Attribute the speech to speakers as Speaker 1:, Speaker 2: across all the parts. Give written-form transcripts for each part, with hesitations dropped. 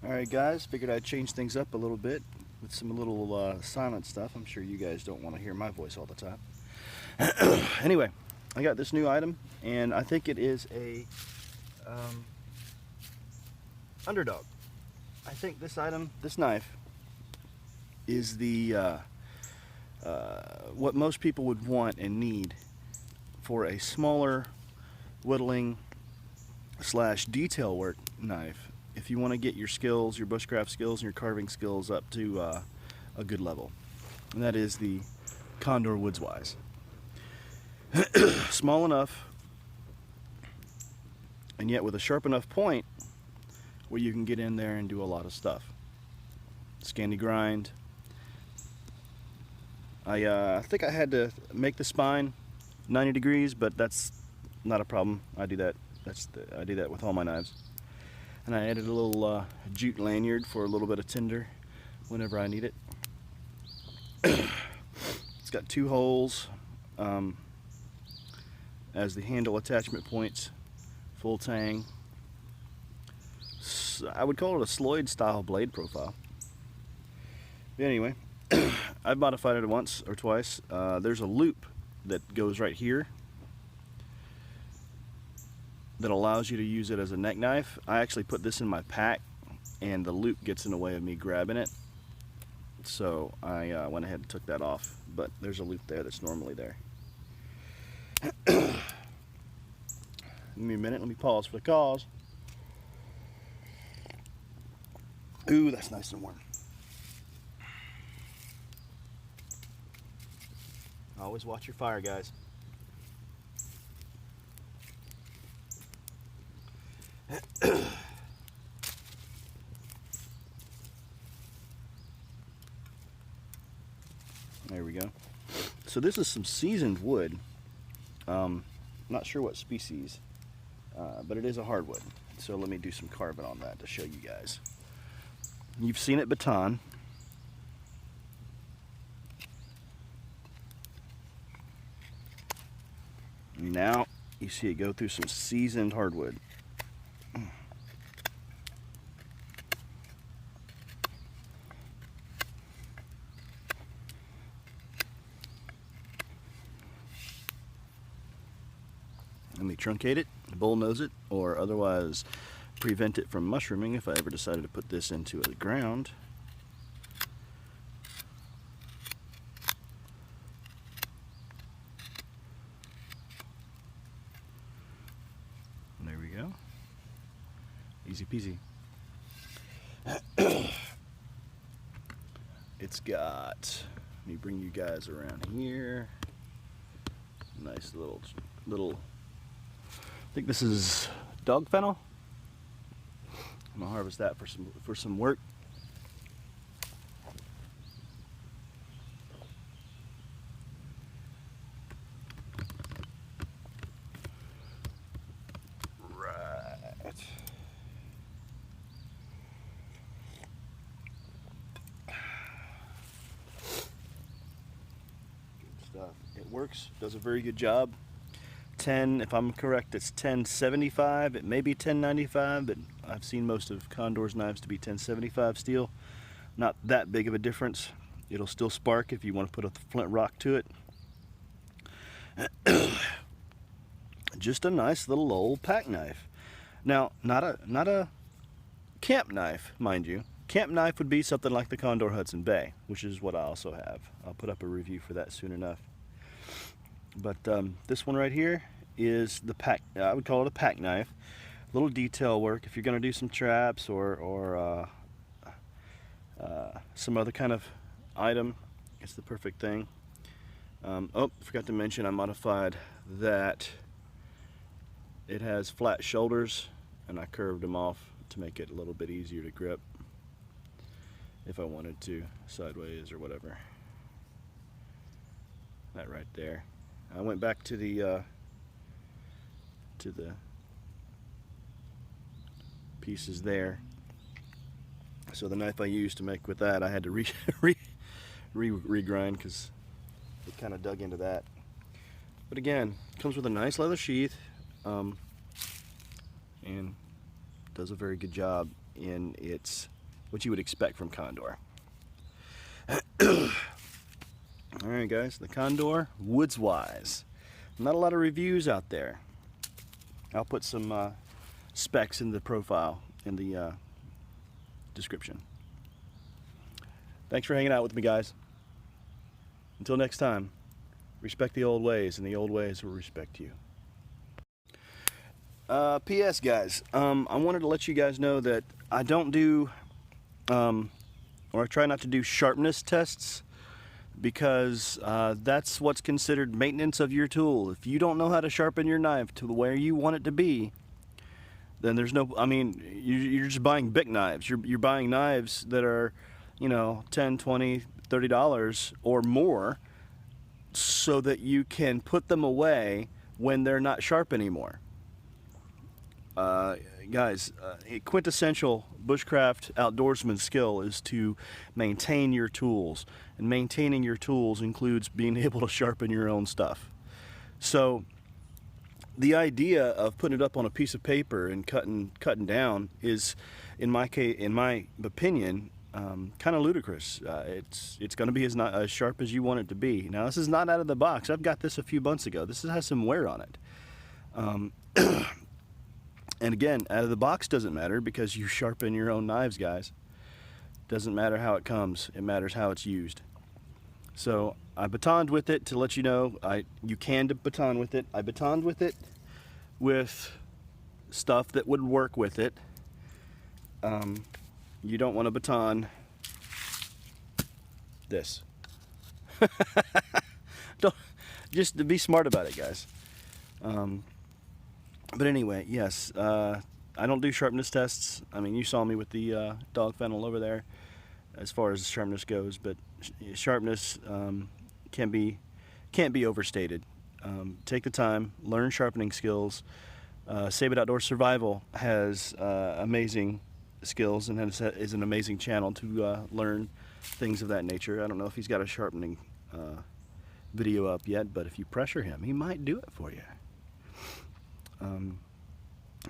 Speaker 1: Alright guys, figured I'd change things up a little bit with some little silent stuff. I'm sure you guys don't want to hear my voice all the time. Anyway, I got this new item, and I think it is a underdog. I think this item, this knife, is the what most people would want and need for a smaller whittling / detail work knife if you want to get your skills, your bushcraft skills and your carving skills up to a good level. And that is the Condor Woods Wise. Small enough and yet with a sharp enough point where you can get in there and do a lot of stuff. Scandy grind. I think I had to make the spine 90 degrees, but that's not a problem. I do that. I do that with all my knives. And I added a little jute lanyard for a little bit of tinder whenever I need it. It's got 2 holes as the handle attachment points, full tang. I would call it a Sloyd style blade profile. But anyway, I've modified it once or twice. There's a loop that goes right here that allows you to use it as a neck knife. I actually put this in my pack and the loop gets in the way of me grabbing it, so I went ahead and took that off, but there's a loop there that's normally there. Give me a minute, let me pause for the cause. Ooh, that's nice and warm. Always watch your fire, guys. There we go. So this is some seasoned wood. Not sure what species, but it is a hardwood. So let me do some carving on that to show you guys. You've seen it baton. Now you see it go through some seasoned hardwood. Let me truncate it, bullnose it, or otherwise prevent it from mushrooming if I ever decided to put this into the ground. There we go. Easy peasy. It's got, let me bring you guys around here. Nice little, I think this is dog fennel. I'm gonna harvest that for some work. Right. Good stuff. It works. Does a very good job. 10, if I'm correct, it's 1075. It may be 1095, but I've seen most of Condor's knives to be 1075 steel. Not that big of a difference. It'll still spark if you want to put a flint rock to it. Just a nice little old pack knife. Now, not a camp knife, mind you. Camp knife would be something like the Condor Hudson Bay, which is what I also have. I'll put up a review for that soon enough. But this one right here is the pack. I would call it a pack knife. Little detail work. If you're going to do some traps or some other kind of item, it's the perfect thing. Oh, forgot to mention I modified that. It has flat shoulders, and I curved them off to make it a little bit easier to grip if I wanted to, sideways or whatever. That right there. I went back to the pieces there. So the knife I used to make with that, I had to regrind because it kind of dug into that. But again, it comes with a nice leather sheath, and does a very good job in its what you would expect from Condor. Alright guys, the Condor Woods Wise. Not a lot of reviews out there. I'll put some specs in the profile in the description. Thanks for hanging out with me, guys. Until next time, respect the old ways, and the old ways will respect you. P.S. guys, I wanted to let you guys know that I don't do, or I try not to do sharpness tests, because that's what's considered maintenance of your tool. If you don't know how to sharpen your knife to where you want it to be, then there's no, I mean, you're just buying big knives. You're buying knives that are, you know, $10, $20, $30 or more, so that you can put them away when they're not sharp anymore. Guys, a quintessential bushcraft outdoorsman skill is to maintain your tools, and maintaining your tools includes being able to sharpen your own stuff. So the idea of putting it up on a piece of paper and cutting down is, in my opinion, kind of ludicrous. It's going to be as sharp as you want it to be. Now, this is not out of the box. I've got this a few months ago. This has some wear on it. And again, out of the box doesn't matter, because you sharpen your own knives, guys. Doesn't matter how it comes, it matters how it's used. So I batoned with it to let you know you can baton with it. I batoned with it with stuff that would work with it. You don't want to baton this. Just to be smart about it, guys. But anyway, yes, I don't do sharpness tests. I mean, you saw me with the dog fennel over there as far as sharpness goes, but sharpness can't be overstated. Take the time, learn sharpening skills. Sabet Outdoor Survival has amazing skills, and is an amazing channel to learn things of that nature. I don't know if he's got a sharpening video up yet, but if you pressure him, he might do it for you.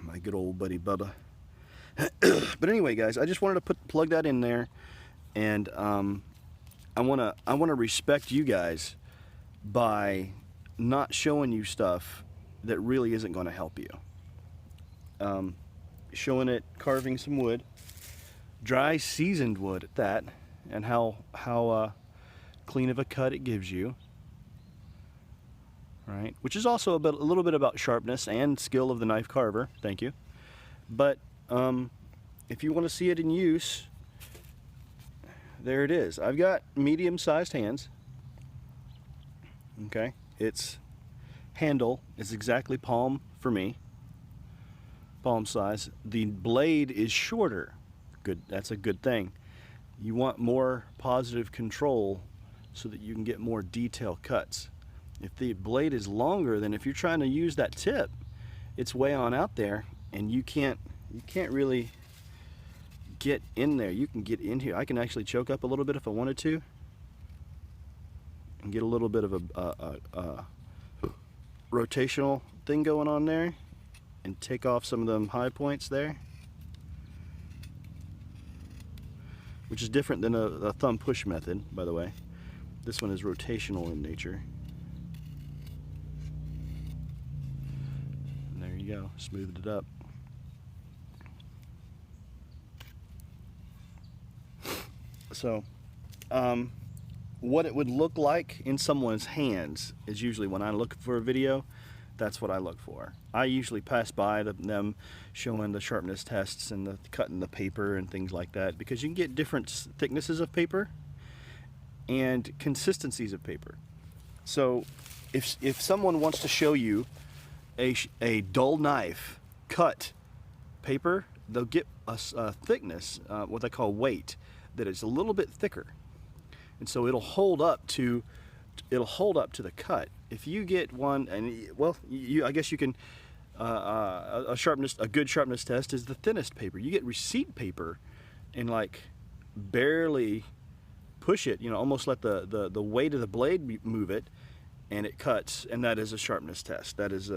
Speaker 1: My good old buddy Bubba. But anyway, guys, I just wanted to plug that in there, and I wanna respect you guys by not showing you stuff that really isn't going to help you. Showing it carving some wood, dry seasoned wood at that, and how clean of a cut it gives you. Right, which is also a little bit about sharpness and skill of the knife carver. Thank you. But if you want to see it in use, there it is. I've got medium-sized hands. Okay, its handle is exactly palm for me, palm size. The blade is shorter. Good, that's a good thing. You want more positive control so that you can get more detailed cuts. If the blade is longer, then if you're trying to use that tip, it's way on out there, and you can't really get in there. You can get in here. I can actually choke up a little bit if I wanted to, and get a little bit of a rotational thing going on there, and take off some of them high points there, which is different than a thumb push method, by the way. This one is rotational in nature. Go, smoothed it up. So what it would look like in someone's hands is usually, when I look for a video, that's what I look for. I usually pass by them showing the sharpness tests and the cutting the paper and things like that, because you can get different thicknesses of paper and consistencies of paper. So if someone wants to show you a dull knife cut paper, they'll get a thickness, what they call weight, that is a little bit thicker, and so it'll hold up to the cut. If you get one, and well, I guess you can, a good sharpness test is the thinnest paper. You get receipt paper and like barely push it, you know, almost let the weight of the blade move it, and it cuts, and that is a sharpness test. That is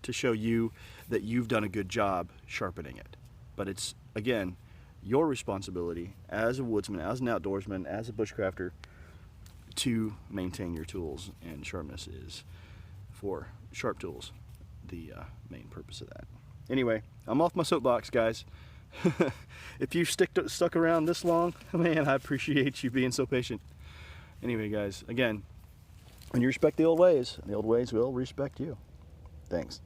Speaker 1: to show you that you've done a good job sharpening it. But it's, again, your responsibility as a woodsman, as an outdoorsman, as a bushcrafter, to maintain your tools, and sharpness is, for sharp tools, the main purpose of that. Anyway, I'm off my soapbox, guys. If you've stuck around this long, man, I appreciate you being so patient. Anyway, guys, again, when you respect the old ways will respect you. Thanks.